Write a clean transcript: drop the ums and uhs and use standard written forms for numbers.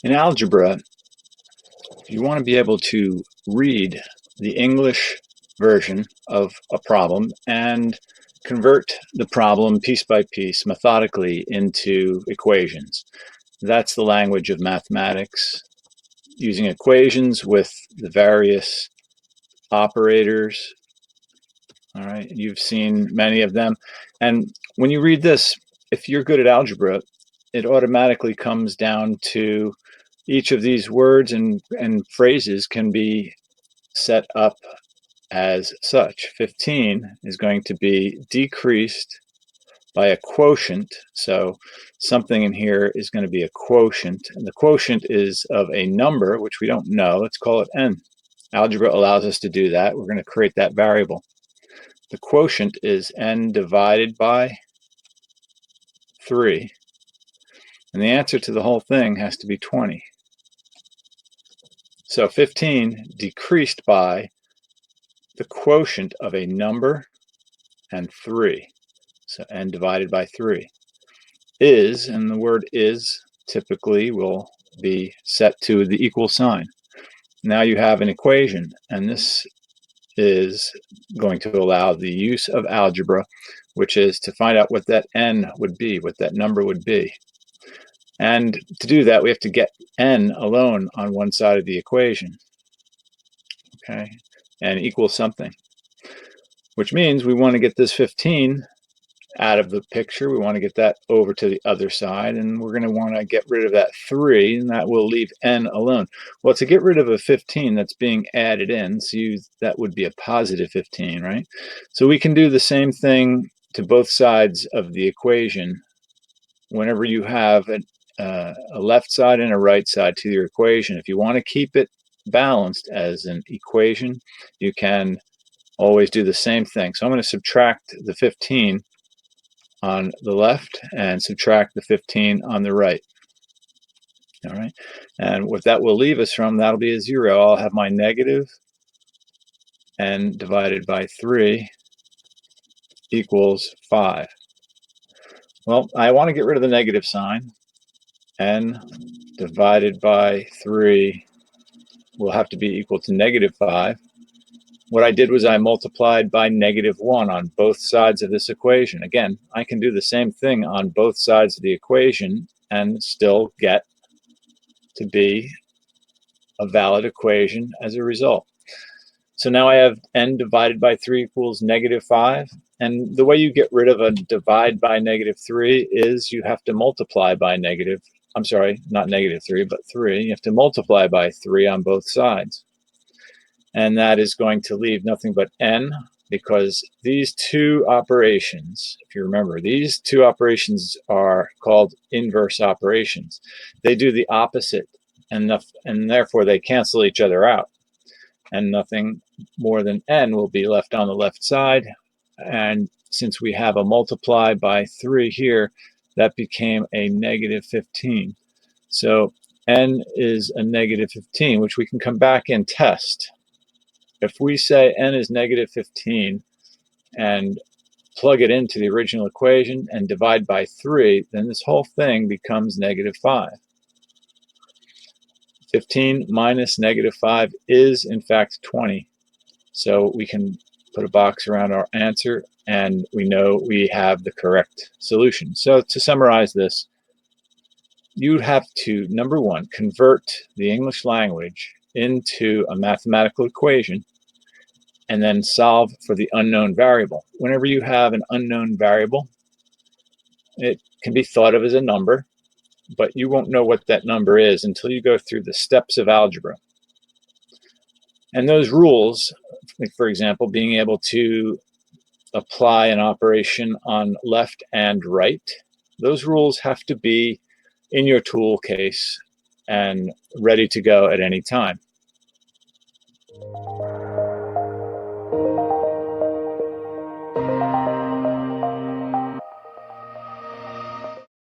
In algebra, you want to be able to read the English version of a problem and convert the problem piece by piece methodically into equations. That's the language of mathematics, using equations with the various operators. All right, you've seen many of them. And when you read this, if you're good at algebra, it automatically comes down to each of these words and phrases can be set up as such. 15 is going to be decreased by a quotient. So something in here is going to be a quotient. And the quotient is of a number, which we don't know. Let's call it n. Algebra allows us to do that. We're going to create that variable. The quotient is n divided by 3. And the answer to the whole thing has to be 20. So 15 decreased by the quotient of a number and 3. So n divided by 3 is, and the word is typically will be set to the equal sign. Now you have an equation, and this is going to allow the use of algebra, which is to find out what that n would be, what that number would be. And to do that, we have to get n alone on one side of the equation, okay, and equal something, which means we want to get this 15 out of the picture. We want to get that over to the other side, and we're going to want to get rid of that 3, and that will leave n alone. Well, to get rid of a 15 that's being added in, so that would be a positive 15, right? So we can do the same thing to both sides of the equation. Whenever you have a left side and a right side to your equation, if you want to keep it balanced as an equation, you can always do the same thing. So I'm going to subtract the 15 on the left and subtract the 15 on the right. All right, and what that will leave us from, that'll be a 0. I'll have my negative n divided by 3 equals 5. Well, I want to get rid of the negative sign. N divided by 3 will have to be equal to negative 5. What I did was I multiplied by negative 1 on both sides of this equation. Again, I can do the same thing on both sides of the equation and still get to be a valid equation as a result. So now I have n divided by 3 equals negative 5. And the way you get rid of a divide by negative 3 is you have to multiply by negative, I'm sorry, not negative 3, but 3. You have to multiply by 3 on both sides. And that is going to leave nothing but n, because these two operations, if you remember, these two operations are called inverse operations. They do the opposite, and therefore they cancel each other out. And nothing more than n will be left on the left side. And since we have a multiply by 3 here, that became a negative 15. So n is a negative 15, which we can come back and test. If we say n is negative 15 and plug it into the original equation and divide by 3, then this whole thing becomes negative 5. 15 minus negative 5 is, in fact, 20. So we can put a box around our answer, and we know we have the correct solution. So to summarize this, you have to, number one, convert the English language into a mathematical equation and then solve for the unknown variable. Whenever you have an unknown variable, it can be thought of as a number, but you won't know what that number is until you go through the steps of algebra. And those rules, like for example, being able to apply an operation on left and right, those rules have to be in your tool case and ready to go at any time.